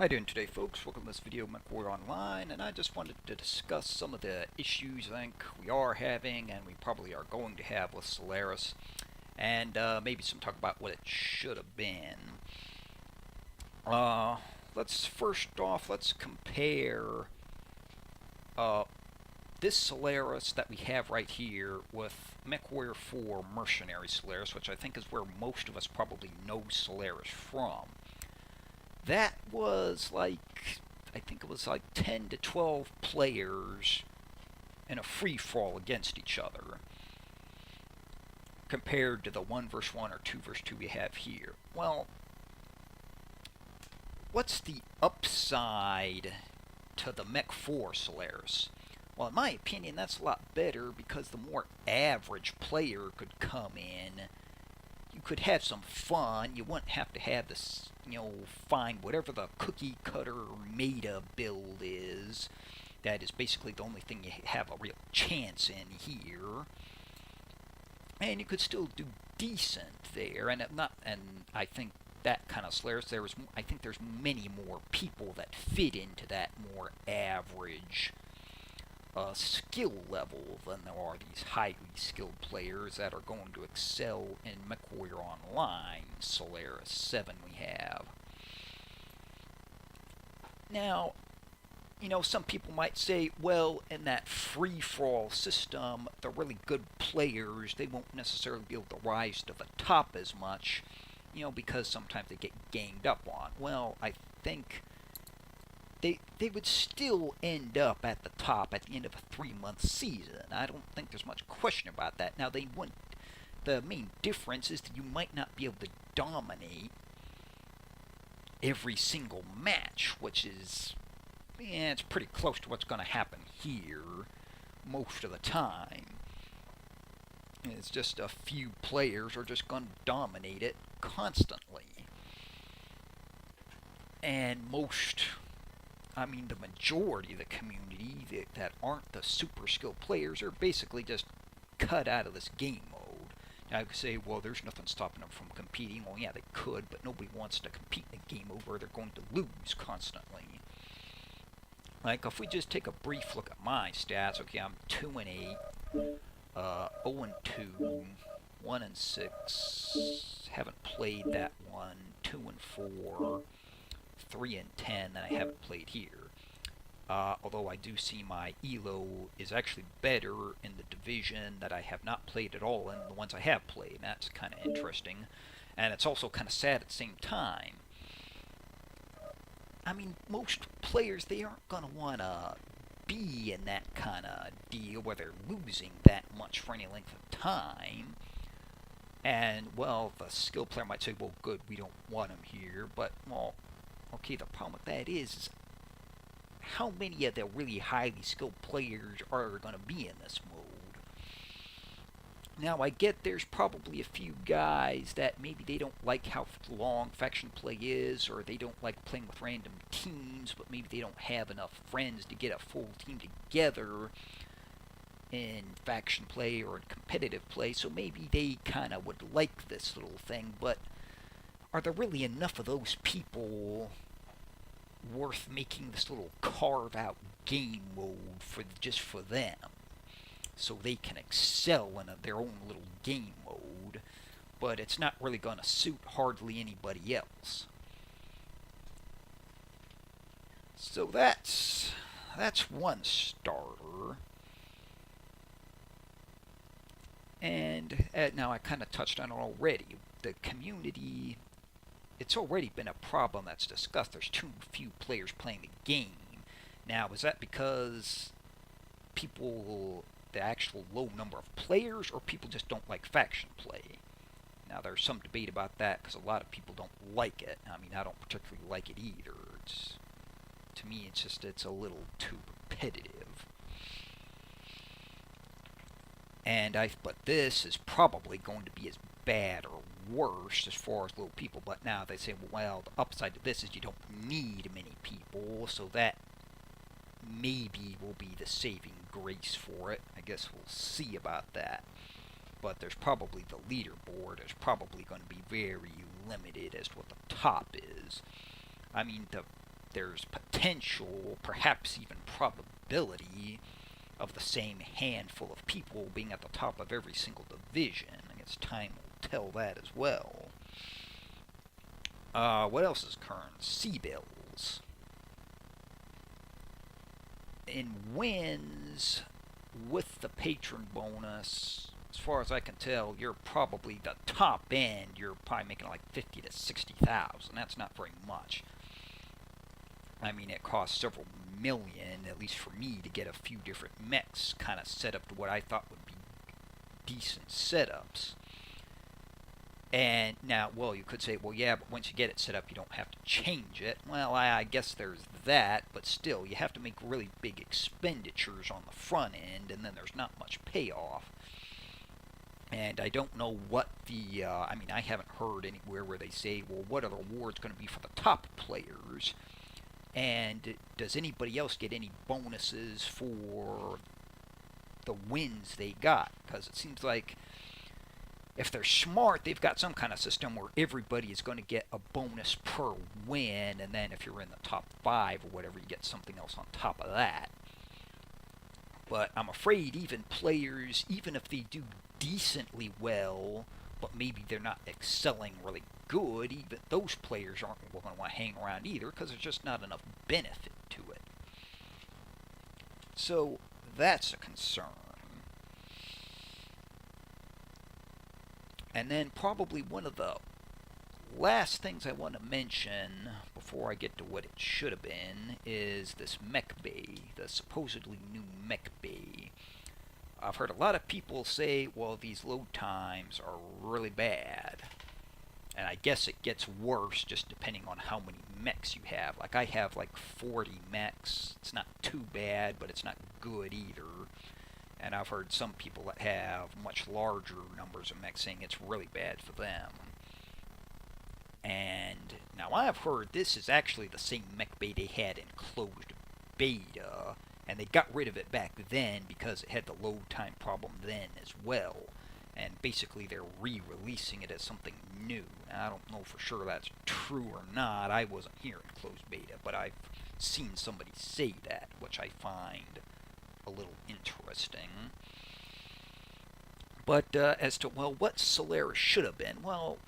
How you doing today, folks? Welcome to this video, MWO Online, and I just wanted to discuss some of the issues I think we are having and we probably are going to have with Solaris, and maybe some talk about what it should have been. Let's compare this Solaris that we have right here with MechWarrior 4 Mercenary Solaris, which I think is where most of us probably know Solaris from. That was like, I think it was like 10 to 12 players in a free-for-all against each other, compared to the 1 versus 1 or 2 versus 2 we have here. Well, what's the upside to the Mech 4 Solaris? Well, in my opinion, that's a lot better because the more average player could come in. You could have some fun. You wouldn't have to have this, find whatever the cookie cutter meta build is. That is basically the only thing you have a real chance in here. And you could still do decent there. And I think that kind of Solaris, I think there's many more people that fit into that more average skill level than there are these highly skilled players that are going to excel in MechWarrior Online Solaris 7 we have. Now, some people might say, well, in that free-for-all system, the really good players, they won't necessarily be able to rise to the top as much, because sometimes they get ganged up on. Well, I think they would still end up at the top at the end of a 3-month season. I don't think there's much question about that. Now, the main difference is that you might not be able to dominate every single match, which is, it's pretty close to what's going to happen here most of the time. It's just a few players are just going to dominate it constantly. And the majority of the community that aren't the super skilled players are basically just cut out of this game mode. Now, I could say, well, there's nothing stopping them from competing. Well, yeah, they could, but nobody wants to compete in a game mode where they're going to lose constantly. Like, if we just take a brief look at my stats, okay, I'm 2-8, 0-2, 1-6, haven't played that one, 2-4, 3-10 that I haven't played here. Although I do see my ELO is actually better in the division that I have not played at all and the ones I have played. That's kind of interesting. And it's also kind of sad at the same time. Most players, they aren't going to want to be in that kind of deal where they're losing that much for any length of time. And, well, the skill player might say, well, good, we don't want him here. But, well, okay, the problem with that is how many of the really highly skilled players are going to be in this mode? Now, I get there's probably a few guys that maybe they don't like how long faction play is, or they don't like playing with random teams, but maybe they don't have enough friends to get a full team together in faction play or in competitive play, so maybe they kind of would like this little thing, but are there really enough of those people worth making this little carve-out game mode just for them, so they can excel in their own little game mode, but it's not really going to suit hardly anybody else? So that's one starter. And now I kind of touched on it already. The community, it's already been a problem that's discussed. There's too few players playing the game. Now, is that because the actual low number of players, or people just don't like faction play? Now, there's some debate about that because a lot of people don't like it. I don't particularly like it either. To me, it's a little too repetitive. But this is probably going to be as bad or worse as far as low people. But now they say, well, the upside to this is you don't need many people, so that maybe will be the saving grace for it. I guess we'll see about that. But there's probably the leaderboard is probably going to be very limited as to what the top is. there's potential, perhaps even probability, of the same handful of people being at the top of every single division. I guess time will tell that as well. What else is current? C-bills. In wins, with the patron bonus, as far as I can tell, you're probably the top end. You're probably making like 50 to 60,000. That's not very much. I mean, it costs several million, at least for me, to get a few different mechs kind of set up to what I thought would be decent setups. And now, well, you could say, well, yeah, but once you get it set up, you don't have to change it. Well, I guess there's that, but still, you have to make really big expenditures on the front end, and then there's not much payoff. And I don't know what the, I mean, I haven't heard anywhere where they say, well, what are the awards going to be for the top players? And does anybody else get any bonuses for the wins they got? Because it seems like if they're smart, they've got some kind of system where everybody is going to get a bonus per win, and then if you're in the top 5 or whatever, you get something else on top of that. But I'm afraid even players, even if they do decently well, but maybe they're not excelling really good, even those players aren't going to want to hang around either, because there's just not enough benefit to it. So that's a concern. And then probably one of the last things I want to mention before I get to what it should have been is this mech bay, the supposedly new mech bay. I've heard a lot of people say, well, these load times are really bad. And I guess it gets worse just depending on how many mechs you have. Like, I have like 40 mechs. It's not too bad, but it's not good either. And I've heard some people that have much larger numbers of mechs saying it's really bad for them. And now I've heard this is actually the same mech bay they had in closed beta, and they got rid of it back then because it had the load time problem then as well. And basically they're re-releasing it as something new. Now, I don't know for sure that's true or not. I wasn't here in closed beta, but I've seen somebody say that, which I find a little interesting. But as to, well, what Solaris should have been, well,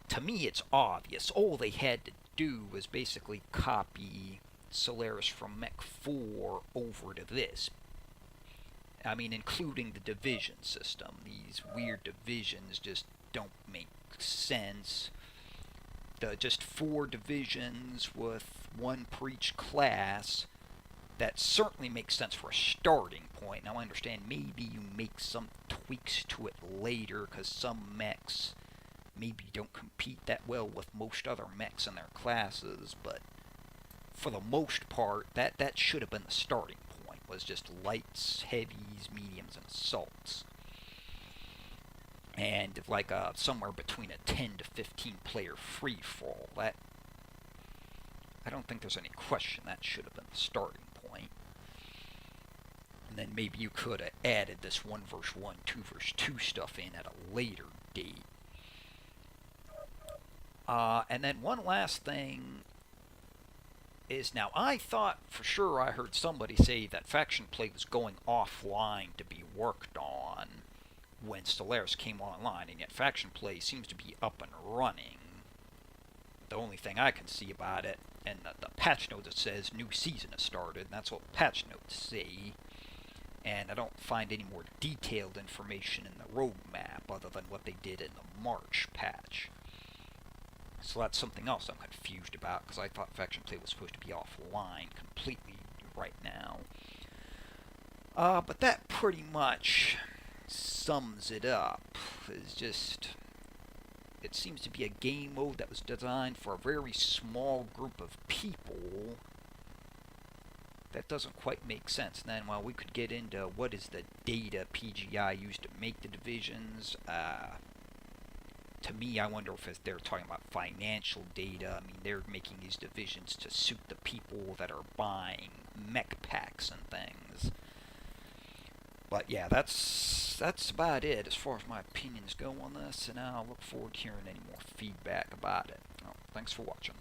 to me it's obvious. All they had to do was basically copy Solaris from Mech 4 over to this. I mean, including the division system. These weird divisions just don't make sense. Just 4 divisions with 1 per each class, that certainly makes sense for a starting point. Now, I understand maybe you make some tweaks to it later, because some mechs maybe don't compete that well with most other mechs in their classes, but for the most part, that should have been the starting point, was just lights, heavies, mediums, and assaults. And like somewhere between a 10 to 15 player free-for-all. That, I don't think there's any question that should have been the starting point. And then maybe you could have added this 1 versus 1, 2 versus 2 stuff in at a later date. And then one last thing is, now I thought for sure I heard somebody say that faction play was going offline to be worked on when Solaris came online, and yet faction play seems to be up and running. The only thing I can see about it, and the patch notes, it says new season has started, and that's what patch notes say. And I don't find any more detailed information in the roadmap other than what they did in the March patch. So that's something else I'm confused about, because I thought faction play was supposed to be offline completely right now. But that pretty much sums it up. It's just, it seems to be a game mode that was designed for a very small group of people. That doesn't quite make sense. And then, well, we could get into what is the data PGI used to make the divisions. To me, I wonder if they're talking about financial data. I mean, they're making these divisions to suit the people that are buying mech packs and things. But yeah, that's about it as far as my opinions go on this, and I'll look forward to hearing any more feedback about it. Well, thanks for watching.